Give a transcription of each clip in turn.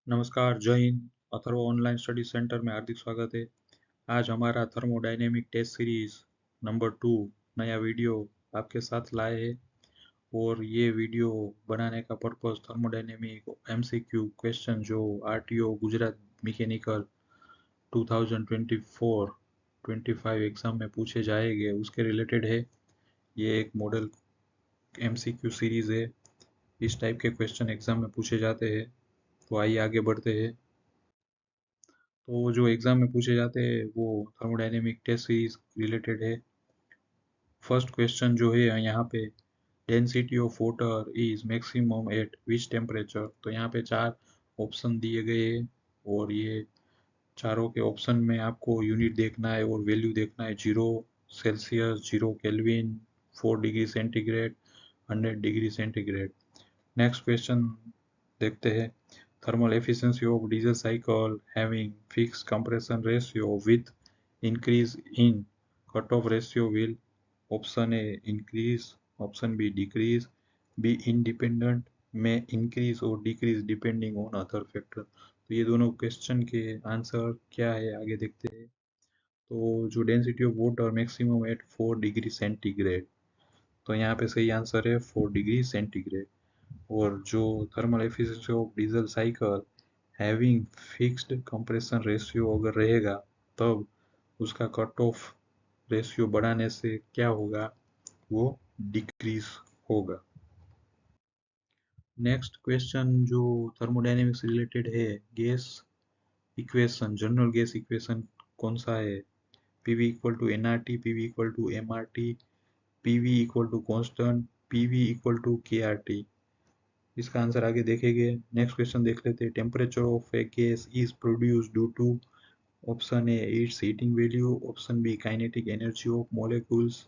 नमस्कार, जय Hind. Atharva online study centre में हार्दिक स्वागत है। आज हमारा थर्मोडायनेमिक टेस्ट सीरीज नंबर 2 नया वीडियो आपके साथ लाए हैं। और ये वीडियो बनाने का पर्पस थर्मोडायनेमिक एमसीक्यू क्वेश्चन जो आरटीओ गुजरात मैकेनिकल 2024-25 एग्जाम में पूछे जाएंगे उसके रिलेटेड है। ये एक मॉडल एमसीक्यू सीरीज है। इस टाइप के क्वेश्चन एग्जाम में पूछे जाते हैं। तो आइए आगे बढ़ते हैं। तो जो एग्जाम में पूछे जाते हैं वो थर्मोडायनेमिक टेस्ट सीरीज रिलेटेड है। फर्स्ट क्वेश्चन जो है यहाँ पे, density of water is maximum eight which temperature. तो यहाँ पे चार ऑप्शन दिए गए हैं और ये चारों के ऑप्शन में आपको यूनिट देखना है और वैल्यू देखना है। 0 Celsius, 0 kelvin, 4 degree centigrade, 100 degree centigrade. Next question देखते हैं। Thermal efficiency of diesel cycle having fixed compression ratio with increase in cutoff ratio will option A increase, option B decrease, B independent में increase और decrease depending on other factor। तो ये दोनों question के answer क्या है आगे देखते हैं। तो जो density of water maximum at 4 degree centigrade, तो यहाँ पे सही आंसर है 4 डिग्री सेंटीग्रेड। और जो thermal efficiency of diesel cycle having fixed compression ratio अगर रहेगा तब उसका कट ऑफ रेशियो बढ़ाने से क्या होगा, वो डिक्रीज होगा। नेक्स्ट क्वेश्चन जो थर्मोडायनेमिक्स रिलेटेड है, gas equation, general gas equation कौन सा है। PV equal to NRT, PV equal to MRT, PV equal to constant, PV equal to KRT. इसका आंसर आगे देखेंगे। नेक्स्ट क्वेश्चन देख लेते हैं। Temperature of a gas is produced due to, option A it's heating value, option B kinetic energy of molecules,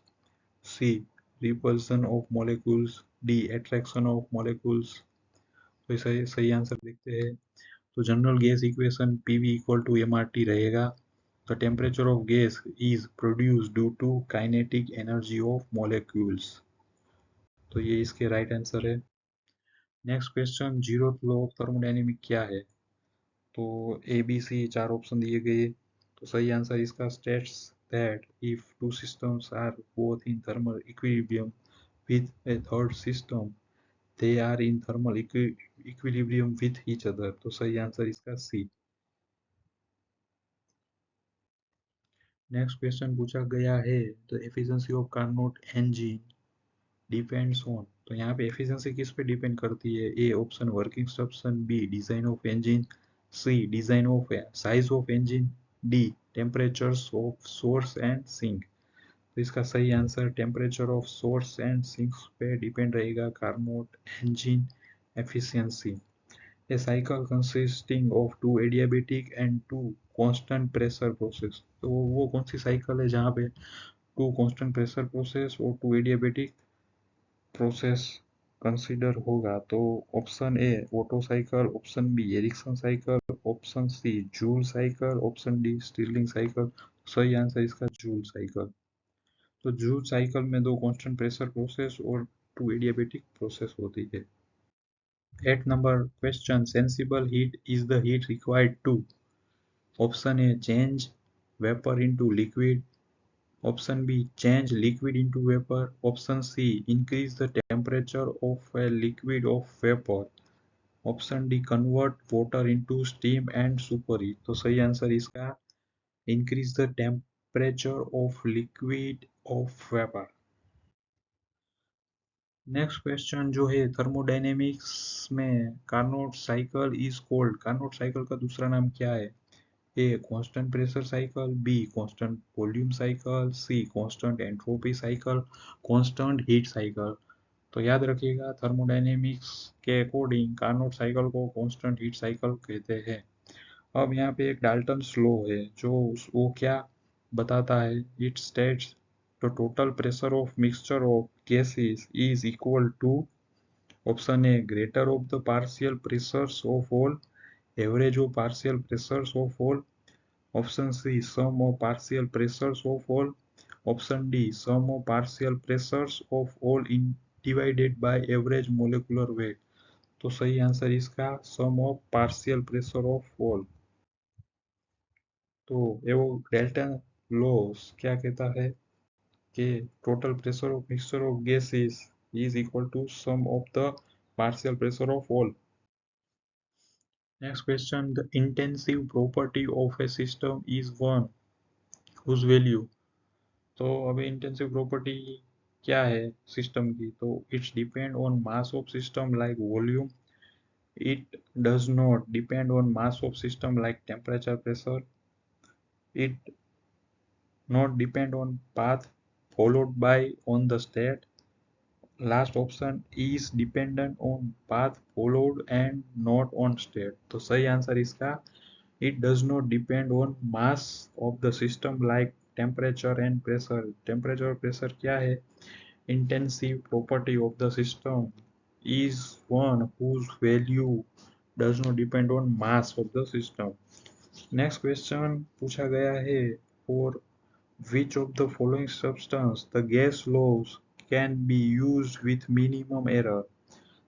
C repulsion of molecules, D attraction of molecules. तो सही सही answer देखते हैं। तो general gas equation PV equal to MRT रहेगा। The temperature of gas is produced due to kinetic energy of molecules. तो ये इसके राइट आंसर है। Next question, zero law of thermodynamic क्या है। तो ए बी सी चार ऑप्शन दिए गए। तो सही आंसर इसका states that if two systems are both in thermal equilibrium with a third system they are in thermal equilibrium with each other. तो सही आंसर इसका सी। नेक्स्ट क्वेश्चन पूछा गया है, the efficiency of Carnot engine depends on. तो यहाँ पे efficiency किस पे डिपेंड करती है। A option working instruction, B design of engine, C design of size of engine, D temperatures of source and sink. तो इसका सही answer temperature of source and sink पे डिपेंड रहेगा Carnot engine efficiency. A cycle consisting of two adiabatic and two constant pressure process. तो वो कौन सी cycle है जहाँ पे टू कांस्टेंट प्रेशर प्रोसेस और टू एडियाबेटिक प्रोसेस कंसीडर होगा। तो option A Otto cycle, option B Ericsson cycle, option C Joule cycle, option D Stirling cycle. सही आंसर इसका जूल साइकिल। तो जूल साइकिल में दो कांस्टेंट प्रेशर प्रोसेस और टू एडियाबेटिक प्रोसेस होती है। 8 number question, sensible heat is the heat required to, option A change vapor into liquid, option B change liquid into vapor, option C increase the temperature of a liquid of vapor, option D convert water into steam and super heat. तो सही answer इसका increase the temperature of liquid of vapour. Next question जो है, thermodynamics में Carnot cycle is called. Carnot cycle का दूसरा नाम क्या है। A constant pressure cycle, B constant volume cycle, C constant entropy cycle, constant heat cycle. तो याद रखिएगा थर्मोडायनेमिक्स के अकॉर्डिंग कार्नोट साइकिल को कांस्टेंट हीट साइकिल कहते हैं। अब यहाँ पे एक डाल्टन लॉ है जो वो क्या बताता है। It states the total pressure of mixture of gases is equal to, option A greater of the partial pressures of all, average of partial pressures of all, option C sum of partial pressures of all, option D sum of partial pressures of all in divided by average molecular weight। तो सही answer इसका sum of partial pressure of wall. तो वो Dalton's law क्या कहता है कि total pressure of mixture of gases is equal to sum of the partial pressure of all. Next question, the intensive property of a system is one whose value। तो अभी intensive property क्या है system की, तो it's depend on mass of system like volume, it does not depend on mass of system like temperature pressure, it not depend on path followed by on the state, last option is dependent on path followed and not on state। तो सही answer इसका it does not depend on mass of the system like temperature and pressure। temperature और pressure क्या है, intensive property of the system is one whose value does not depend on mass of the system। Next question पूछा गया है, for which of the following substance the gas laws can be used with minimum error।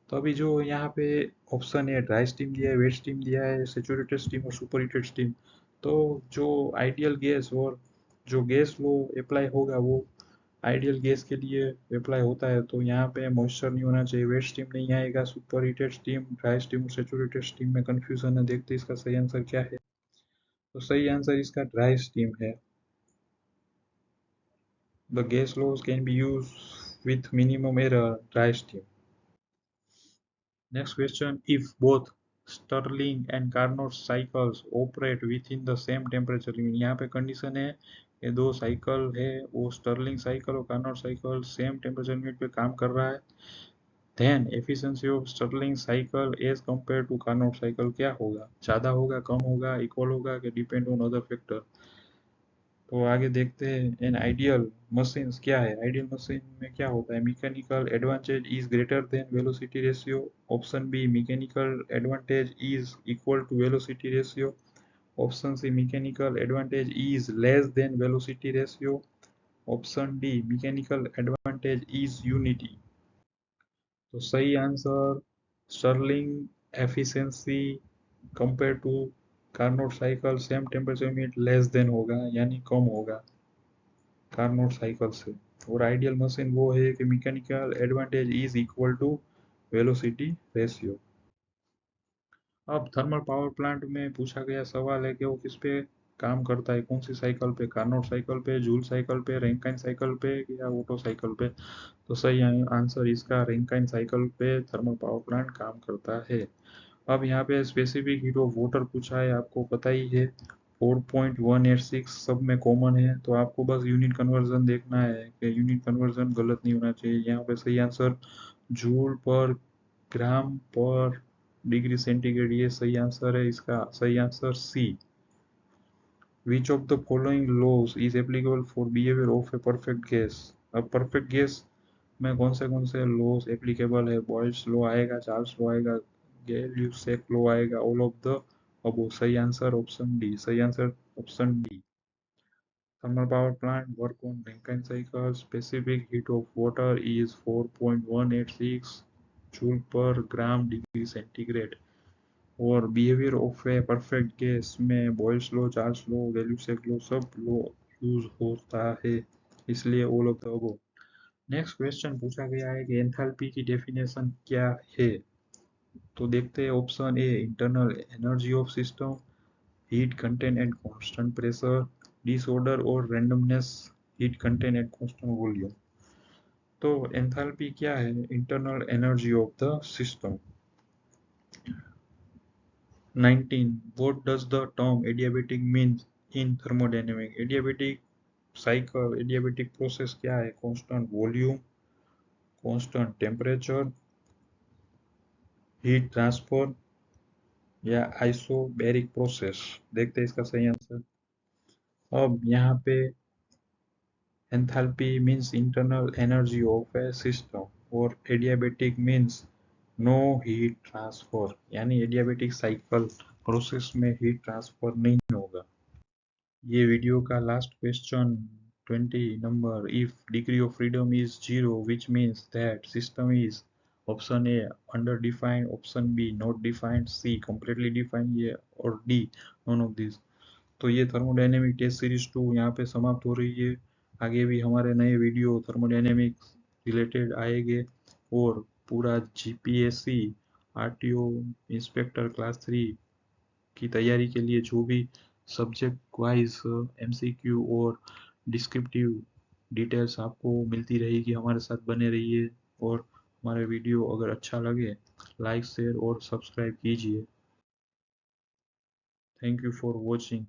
तो अभी जो यहाँ पे option है, dry steam दिया है, वेट स्टीम दिया है, सेचुरेटेड स्टीम और सुपरहीटेड स्टीम। तो जो आइडियल गैस और जो गैस लो अप्लाई होगा वो आइडियल गैस के लिए अप्लाई होता है। तो यहाँ पे मॉइस्चर नहीं होना चाहिए, वेट स्टीम नहीं आएगा, super heated steam, dry steam और सेचुरेटेड स्टीम में कंफ्यूजन है। देखते इसका सही आंसर क्या है। तो सही आंसर इसका ड्राई स्टीम है। The gas laws can be used with minimum error, dry steam। Next question, if both Stirling and Carnot cycles operate within the same temperature limit। यहाँ पे कंडीशन है कि दो साइकिल है, वो स्टर्लिंग साइकिल और Carnot cycle same temperature limit पे काम कर रहा है, then efficiency of Stirling cycle as compared to Carnot cycle क्या होगा, ज़्यादा होगा, कम होगा, इक्वल होगा कि डिपेंड ऑन अदर फैक्टर। तो आगे देखते हैं एन आइडियल मशीन क्या है। आइडियल मशीन में क्या होता है, mechanical advantage is greater than velocity ratio, option B mechanical advantage is equal to velocity ratio, option C mechanical advantage is less than velocity ratio, option D mechanical advantage is unity. तो सही answer Stirling efficiency compare to Carnot cycle same temperature limit less than होगा, यानी कम होगा Carnot cycle से। और ideal machine वो है कि mechanical advantage is equal to velocity ratio. अब थर्मल पावर प्लांट में पूछा गया सवाल है कि वो किस पे काम करता है, कौन सी साइकिल पे, कार्नोट साइकिल पे, जूल साइकिल पे, रैंकाइन साइकिल पे या ओटो साइकिल पे। तो सही आंसर इसका रैंकाइन साइकिल पे थर्मल पावर प्लांट काम करता है। अब यहाँ पे स्पेसिफिक हीट ऑफ वाटर पूछा है, आपको पता ही है 4.186 सब में कॉमन है। तो आपको बस यूनिट कन्वर्जन देखना है कि यूनिट कन्वर्जन गलत नहीं होना चाहिए। यहाँ पे सही आंसर जूल पर ग्राम पर डिग्री सेंटीग्रेड, ये सही आंसर है। इसका सही answer C. Which of the following laws is applicable for behaviour of a perfect gas. अब परफेक्ट गैस में कौन से लॉज एप्लीकेबल है, बॉयल्स लॉ आएगा, चार्ल्स लॉ आएगा, गैलियस लॉ आएगा, ऑल ऑफ द अबो। सही आंसर ऑप्शन डी। सही answer option D. Thermal power plant work on Rankine cycle. Specific heat of water is 4.186 joule per gram degree centigrade। और behaviour of a perfect gas में Boyle's law, Charles law, Gay Lussac's law सब law use होता है, इसलिए all of the above. Next question पूछा गया है कि एंथैल्पी की डेफिनेशन क्या है। तो देखते हैं option a internal energy of system, heat content at constant pressure, disorder or randomness, heat content at constant volume। तो एंथैल्पी क्या है, internal energy of the system. 19 what does the term adiabatic means in thermodynamics। Adiabatic cycle, adiabatic process क्या है, constant volume, constant temperature, heat transfer या isobaric process. देखते हैं इसका सही आंसर। अब यहाँ पे enthalpy means internal energy of a system और adiabatic means no heat transfer, यानी adiabatic cycle प्रोसेस में हीट ट्रांसफर नहीं होगा। ये वीडियो का last question 20 number, if degree of freedom is 0 which means that system is option A under defined, option B not defined, C completely defined, ये और D none of this. तो ये thermodynamic test series 2 यहाँ पे समाप्त हो रही है। आगे भी हमारे नए वीडियो थर्मोडायनेमिक्स रिलेटेड आएंगे, और पूरा जीपीएससी आरटीओ इंस्पेक्टर क्लास 3 की तैयारी के लिए जो भी सब्जेक्ट वाइज एमसीक्यू और डिस्क्रिप्टिव डिटेल्स आपको मिलती रहेगी, हमारे साथ बने रहिए। और हमारे वीडियो अगर अच्छा लगे, लाइक शेयर और सब्सक्राइब कीजिए। Thank you for watching.